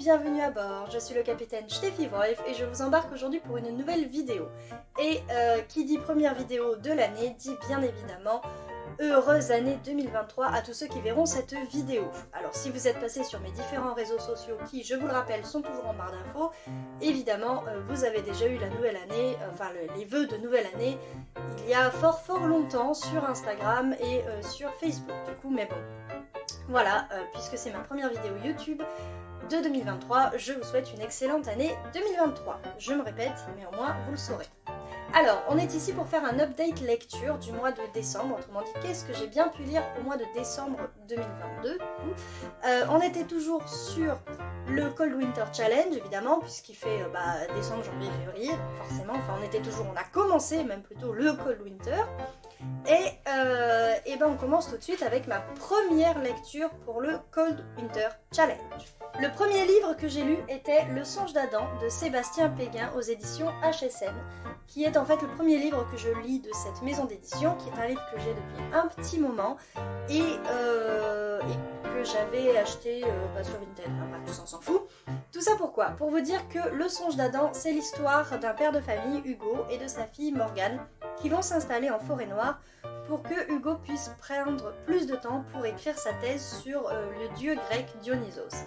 bienvenue à bord, je suis le capitaine Steffi Wolf et je vous embarque aujourd'hui pour une nouvelle vidéo. Et qui dit première vidéo de l'année dit bien évidemment heureuse année 2023 à tous ceux qui verront cette vidéo. Alors si vous êtes passé sur mes différents réseaux sociaux qui, je vous le rappelle, sont toujours en barre d'infos, évidemment vous avez déjà eu la nouvelle année, les vœux de nouvelle année il y a fort longtemps sur Instagram et sur Facebook du coup, mais bon. Voilà, puisque c'est ma première vidéo YouTube de 2023, je vous souhaite une excellente année 2023. Je me répète, mais au moins vous le saurez. Alors, on est ici pour faire un update lecture du mois de décembre, autrement dit, qu'est-ce que j'ai bien pu lire au mois de décembre 2022. On était toujours sur le Cold Winter Challenge, évidemment, puisqu'il fait décembre, janvier, février, forcément, on a commencé même plutôt le Cold Winter. Et ben on commence tout de suite avec ma première lecture pour le Cold Winter Challenge. Le premier livre que j'ai lu était Le Songe d'Adam de Sébastien Péguin aux éditions HSN, qui est en fait le premier livre que je lis de cette maison d'édition, qui est un livre que j'ai depuis un petit moment et que j'avais acheté sur Vinted, tout ça on s'en fout. Tout ça pourquoi ? Pour vous dire que Le Songe d'Adam, c'est l'histoire d'un père de famille, Hugo, et de sa fille Morgane, qui vont s'installer en Forêt-Noire pour que Hugo puisse prendre plus de temps pour écrire sa thèse sur le dieu grec Dionysos.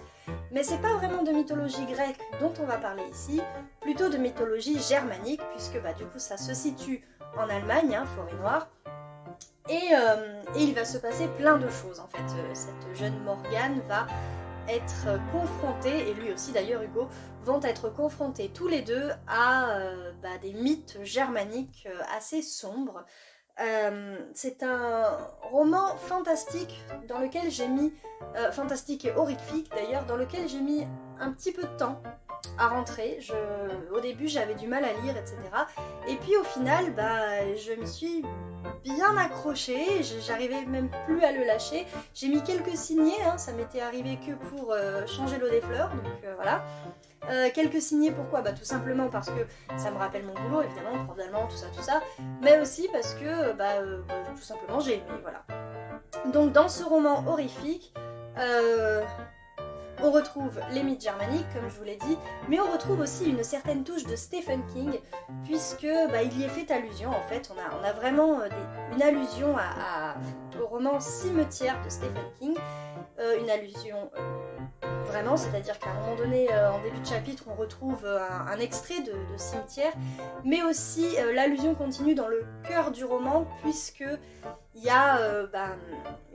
Mais c'est pas vraiment de mythologie grecque dont on va parler ici, plutôt de mythologie germanique, puisque du coup ça se situe en Allemagne, Forêt-Noire, et il va se passer plein de choses en fait. Cette jeune Morgane va être confrontés, et lui aussi d'ailleurs Hugo, vont être confrontés tous les deux à des mythes germaniques assez sombres. C'est un roman fantastique dans lequel j'ai mis, fantastique et horrifique d'ailleurs, dans lequel j'ai mis un petit peu de temps à rentrer. Au début j'avais du mal à lire, etc. Et puis au final, je me suis bien accrochée, j'arrivais même plus à le lâcher. J'ai mis quelques signets, ça m'était arrivé que pour changer l'eau des fleurs, donc voilà. Quelques signets, pourquoi ? Tout simplement parce que ça me rappelle mon boulot, évidemment, prof d'allemand, tout ça, mais aussi parce que, tout simplement, j'ai aimé, voilà. Donc dans ce roman horrifique, on retrouve les mythes germaniques, comme je vous l'ai dit, mais on retrouve aussi une certaine touche de Stephen King, puisque il y est fait allusion, en fait, on a vraiment une allusion au roman Cimetière de Stephen King, une allusion vraiment, c'est-à-dire qu'à un moment donné, en début de chapitre, on retrouve un extrait de Cimetière, mais aussi l'allusion continue dans le cœur du roman, puisque il y a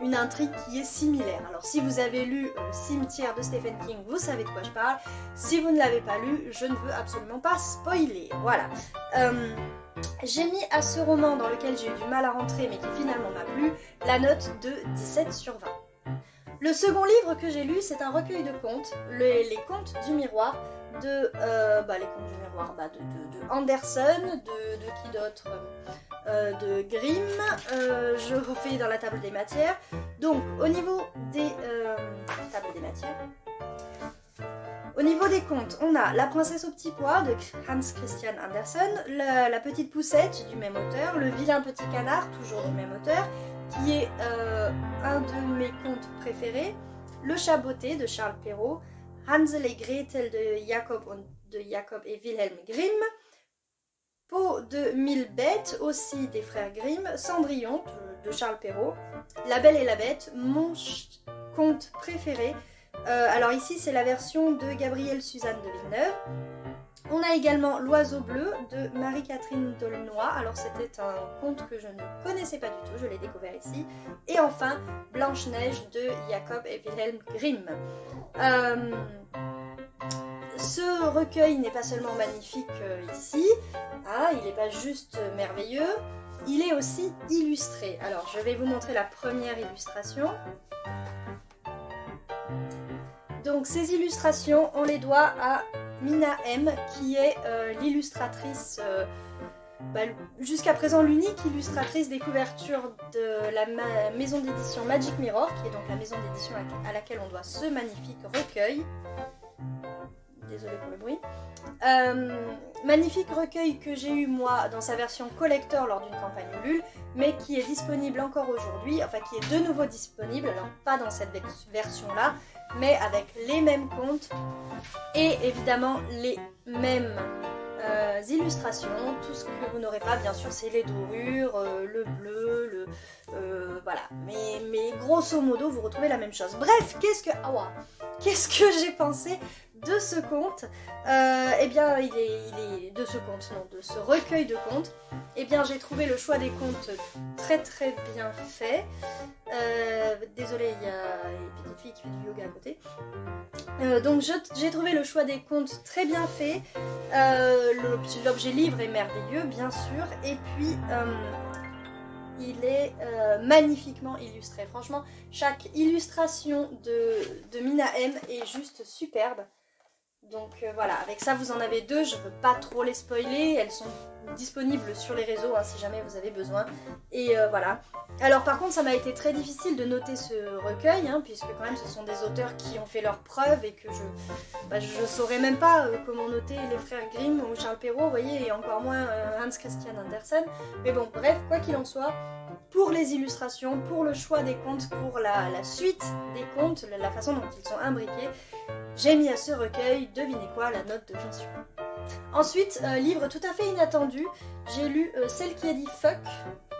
une intrigue qui est similaire. Alors si vous avez lu Cimetière de Stephen King, vous savez de quoi je parle. Si vous ne l'avez pas lu, je ne veux absolument pas spoiler. Voilà. J'ai mis à ce roman, dans lequel j'ai eu du mal à rentrer, mais qui finalement m'a plu, la note de 17/20. Le second livre que j'ai lu, c'est un recueil de contes, les contes du miroir, de Andersen, de qui d'autre, de Grimm, je refais dans la table des matières. Donc au niveau des tables des matières, au niveau des contes, on a La princesse au petit pois de Hans Christian Andersen, la petite poussette du même auteur, Le vilain petit canard, toujours du même auteur, qui est un de mes contes préférés, Le chat botté de Charles Perrault, Hansel et Gretel de Jacob et Wilhelm Grimm, Peau de 1000 bêtes, aussi des frères Grimm, Cendrillon de Charles Perrault, La Belle et la Bête, mon conte préféré. Alors ici c'est la version de Gabrielle Suzanne de Villeneuve. On a également L'Oiseau bleu de Marie-Catherine Dolnoy. Alors c'était un conte que je ne connaissais pas du tout, je l'ai découvert ici. Et enfin Blanche-Neige de Jacob et Wilhelm Grimm. Ce recueil n'est pas seulement magnifique ici, il n'est pas juste merveilleux, il est aussi illustré. Alors je vais vous montrer la première illustration. Donc ces illustrations, on les doit à Mina M, qui est l'illustratrice, jusqu'à présent l'unique illustratrice des couvertures de la maison d'édition Magic Mirror, qui est donc la maison d'édition à laquelle on doit ce magnifique recueil. désolée pour le bruit. Magnifique recueil que j'ai eu moi dans sa version collector lors d'une campagne Ulule, mais qui est disponible encore aujourd'hui, enfin qui est de nouveau disponible, alors pas dans cette version-là, mais avec les mêmes contes et évidemment les mêmes illustrations. Tout ce que vous n'aurez pas, bien sûr, c'est les dorures, le bleu, voilà. Mais grosso modo, vous retrouvez la même chose. Bref, qu'est-ce que j'ai pensé de ce conte? Eh bien, il est de ce conte, non, de ce recueil de contes. Eh bien, j'ai trouvé le choix des contes très très bien fait. Désolée, il y a une petite fille qui fait du yoga à côté. Donc j'ai trouvé le choix des contes très bien fait. L'objet livre est merveilleux, bien sûr. Et puis, il est magnifiquement illustré. Franchement, chaque illustration de Mina M est juste superbe. Donc voilà, avec ça vous en avez deux, je ne veux pas trop les spoiler, elles sont disponibles sur les réseaux hein, si jamais vous avez besoin. Et voilà. Alors par contre ça m'a été très difficile de noter ce recueil, hein, puisque quand même ce sont des auteurs qui ont fait leurs preuves et que je saurais même pas comment noter les frères Grimm ou Charles Perrault, vous voyez, et encore moins Hans Christian Andersen. Mais bon, bref, quoi qu'il en soit, pour les illustrations, pour le choix des contes, pour la suite des contes, la façon dont ils sont imbriqués, j'ai mis à ce recueil, devinez quoi, la note de bien sûr. Ensuite, livre tout à fait inattendu, j'ai lu Celle qui a dit fuck,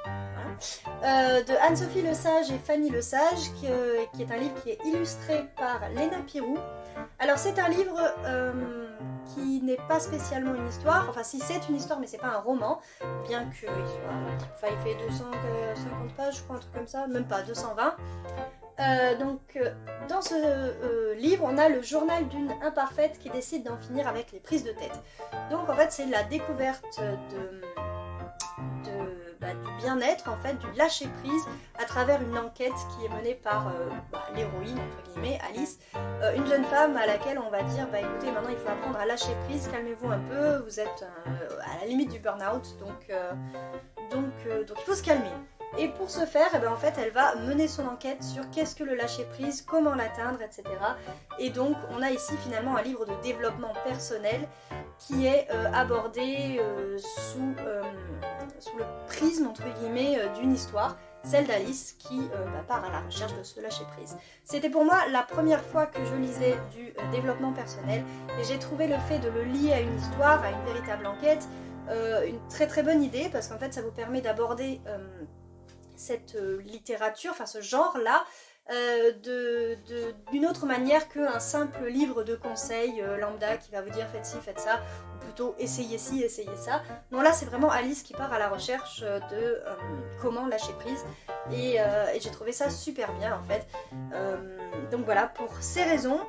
voilà, de Anne-Sophie Lesage et Fanny Lesage, qui est un livre qui est illustré par Léna Pirou. Alors c'est un livre qui n'est pas spécialement une histoire, enfin si c'est une histoire mais c'est pas un roman, bien qu'il soit, il fait 250 pages je crois, un truc comme ça, même pas, 220. Dans ce livre, on a le journal d'une imparfaite qui décide d'en finir avec les prises de tête. Donc en fait, c'est la découverte du bien-être, en fait, du lâcher-prise à travers une enquête qui est menée par l'héroïne, entre guillemets, Alice, une jeune femme à laquelle on va dire, écoutez, maintenant il faut apprendre à lâcher prise, calmez-vous un peu, vous êtes à la limite du burn-out, donc il faut se calmer. Et pour ce faire, en fait, elle va mener son enquête sur qu'est-ce que le lâcher-prise, comment l'atteindre, etc. Et donc, on a ici finalement un livre de développement personnel qui est abordé sous le prisme, entre guillemets, d'une histoire, celle d'Alice qui part à la recherche de ce lâcher-prise. C'était pour moi la première fois que je lisais du développement personnel et j'ai trouvé le fait de le lier à une histoire, à une véritable enquête, une très très bonne idée parce qu'en fait, ça vous permet d'aborder cette littérature, enfin ce genre-là, d'une autre manière qu'un simple livre de conseils lambda qui va vous dire faites ci, faites ça, ou plutôt essayez ci, essayez ça. Non, là c'est vraiment Alice qui part à la recherche de comment lâcher prise et j'ai trouvé ça super bien en fait. Donc voilà, pour ces raisons,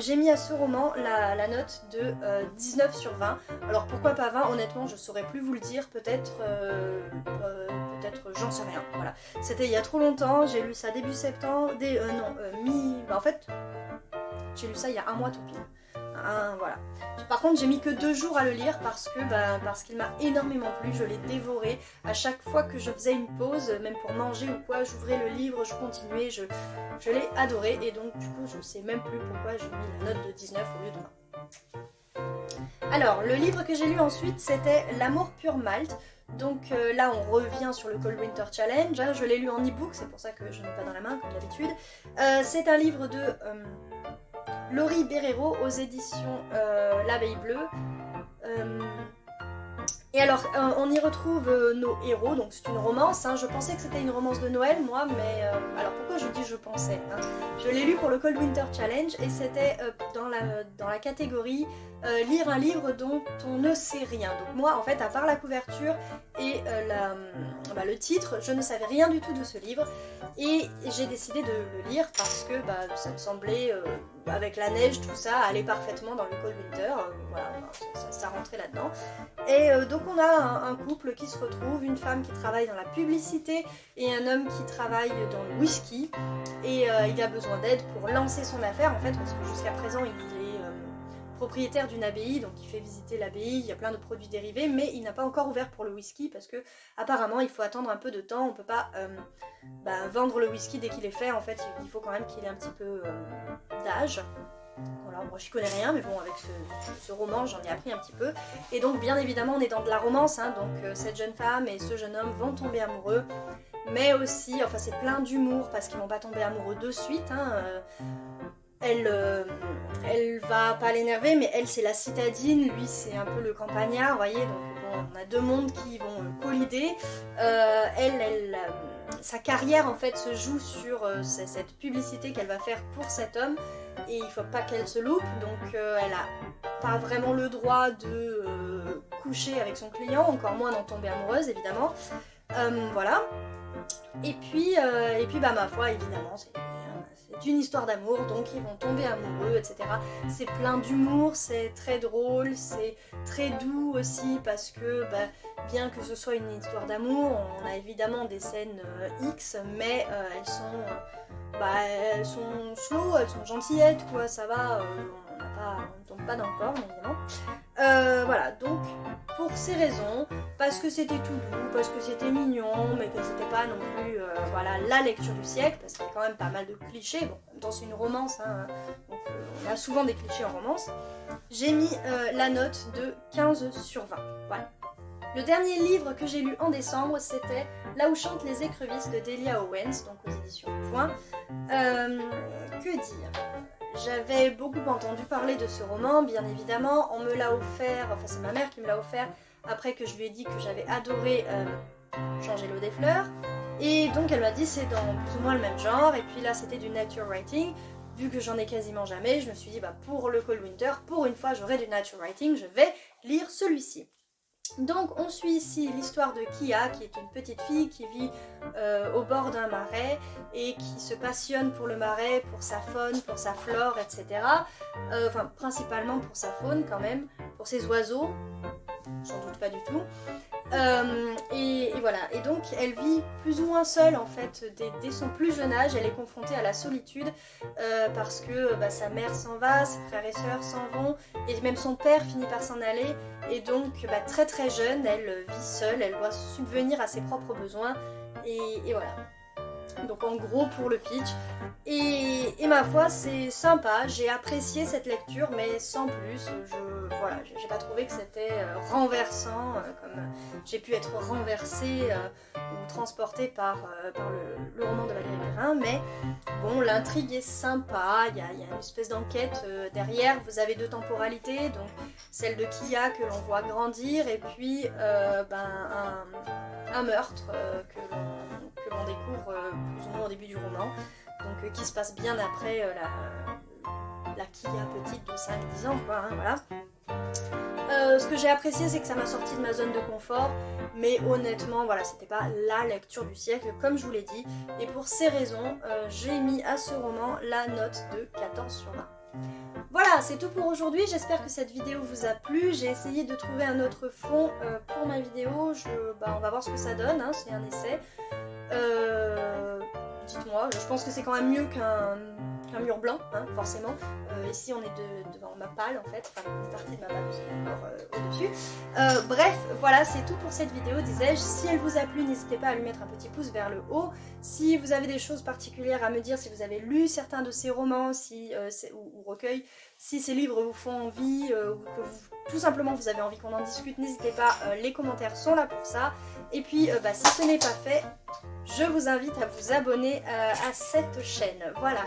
j'ai mis à ce roman la note de 19 sur 20. Alors pourquoi pas 20? Honnêtement, je saurais plus vous le dire. Peut-être, j'en sais rien. Voilà. C'était il y a trop longtemps. J'ai lu ça début septembre. En fait, j'ai lu ça il y a un mois tout pile. Voilà. Par contre, j'ai mis que 2 jours à le lire parce qu'il m'a énormément plu. Je l'ai dévoré. À chaque fois que je faisais une pause, même pour manger ou quoi, j'ouvrais le livre, je continuais, je l'ai adoré. Et donc, du coup, je sais même plus pourquoi j'ai mis la note de 19 au lieu de 20. Alors, le livre que j'ai lu ensuite, c'était L'amour pur Malte. Donc là, on revient sur le Cold Winter Challenge. Hein, je l'ai lu en e-book, c'est pour ça que je n'ai pas dans la main, comme d'habitude. C'est un livre de Laurie Berrero aux éditions L'Abeille Bleue. Et alors, on y retrouve nos héros, donc c'est une romance. Hein. Je pensais que c'était une romance de Noël, moi, mais... alors pourquoi je dis je pensais hein. Je l'ai lu pour le Cold Winter Challenge et c'était dans la catégorie lire un livre dont on ne sait rien. Donc moi, en fait, à part la couverture et le titre, je ne savais rien du tout de ce livre. Et j'ai décidé de le lire parce que ça me semblait, avec la neige, tout ça, aller parfaitement dans le Cold Winter. Voilà, ça rentrait là-dedans. Et donc on a un couple qui se retrouve, une femme qui travaille dans la publicité et un homme qui travaille dans le whisky. Et il a besoin d'aide pour lancer son affaire, en fait, parce que jusqu'à présent, il est propriétaire d'une abbaye, donc il fait visiter l'abbaye, il y a plein de produits dérivés, mais il n'a pas encore ouvert pour le whisky parce que apparemment il faut attendre un peu de temps, on peut pas vendre le whisky dès qu'il est fait, en fait il faut quand même qu'il ait un petit peu d'âge. Voilà, moi j'y connais rien, mais bon, avec ce roman, j'en ai appris un petit peu. Et donc, bien évidemment, on est dans de la romance, hein, donc cette jeune femme et ce jeune homme vont tomber amoureux. Mais aussi, enfin, c'est plein d'humour parce qu'ils vont pas tomber amoureux de suite. Hein, elle va pas l'énerver, mais elle c'est la citadine, lui c'est un peu le campagnard, vous voyez, donc bon, on a deux mondes qui vont collider. Sa carrière en fait se joue sur cette publicité qu'elle va faire pour cet homme, et il faut pas qu'elle se loupe, donc elle a pas vraiment le droit de coucher avec son client, encore moins d'en tomber amoureuse évidemment. Voilà. Et puis bah ma foi évidemment c'est une histoire d'amour, donc ils vont tomber amoureux, etc. C'est plein d'humour, c'est très drôle, c'est très doux aussi parce que bah, bien que ce soit une histoire d'amour, on a évidemment des scènes X, mais elles sont slow, elles sont gentillettes, quoi, ça va, on ne tombe pas dans le porn évidemment. Voilà, donc pour ces raisons, parce que c'était tout doux, parce que c'était mignon, mais que c'était pas non plus voilà, la lecture du siècle, parce qu'il y a quand même pas mal de clichés, bon, en même temps c'est une romance, hein, donc on a souvent des clichés en romance, j'ai mis la note de 15 sur 20, voilà. Le dernier livre que j'ai lu en décembre, c'était Là où chantent les écrevisses de Delia Owens, donc aux éditions Point. Que dire ? J'avais beaucoup entendu parler de ce roman, bien évidemment, on me l'a offert, enfin c'est ma mère qui me l'a offert, après que je lui ai dit que j'avais adoré Changer l'eau des fleurs, et donc elle m'a dit c'est dans plus ou moins le même genre, et puis là c'était du nature writing, vu que j'en ai quasiment jamais, je me suis dit bah pour le Cold Winter, pour une fois j'aurai du nature writing, je vais lire celui-ci. Donc on suit ici l'histoire de Kia, qui est une petite fille qui vit au bord d'un marais et qui se passionne pour le marais, pour sa faune, pour sa flore, etc. Enfin principalement pour sa faune quand même, pour ses oiseaux, j'en doute pas du tout. Et voilà, et donc elle vit plus ou moins seule en fait dès son plus jeune âge, elle est confrontée à la solitude parce que bah, sa mère s'en va, ses frères et sœurs s'en vont, et même son père finit par s'en aller, et donc bah, très très jeune, elle vit seule, elle doit subvenir à ses propres besoins, et voilà. Donc en gros pour le pitch, et ma foi c'est sympa, j'ai apprécié cette lecture mais sans plus, voilà, j'ai pas trouvé que c'était renversant comme j'ai pu être renversée ou transportée par le roman de Valérie Perrin, mais bon l'intrigue est sympa, il y a une espèce d'enquête derrière, vous avez deux temporalités, donc celle de Kia que l'on voit grandir et puis un meurtre que l'on découvre plus ou moins au début du roman, donc qui se passe bien après la Kia petite de 5-10 ans, quoi, hein, voilà. Ce que j'ai apprécié, c'est que ça m'a sorti de ma zone de confort, mais honnêtement, voilà, c'était pas la lecture du siècle, comme je vous l'ai dit, et pour ces raisons, j'ai mis à ce roman la note de 14 sur 20. Voilà, c'est tout pour aujourd'hui, j'espère que cette vidéo vous a plu, j'ai essayé de trouver un autre fond pour ma vidéo, on va voir ce que ça donne, hein, c'est un essai. Dites-moi, je pense que c'est quand même mieux qu'un mur blanc, hein, forcément. Ici on est devant ma palle en fait, enfin une partie de ma palle, parce qu'il y a encore au-dessus. Bref, voilà, c'est tout pour cette vidéo, disais-je. Si elle vous a plu, n'hésitez pas à lui mettre un petit pouce vers le haut. Si vous avez des choses particulières à me dire, si vous avez lu certains de ces romans ou recueils, si ces livres vous font envie, ou que tout simplement vous avez envie qu'on en discute, n'hésitez pas, les commentaires sont là pour ça. Et puis, si ce n'est pas fait, je vous invite à vous abonner à cette chaîne. Voilà,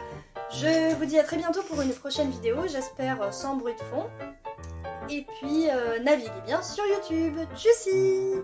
je vous dis à très bientôt pour une prochaine vidéo, j'espère sans bruit de fond. Et puis, naviguez bien sur YouTube. Tchussy!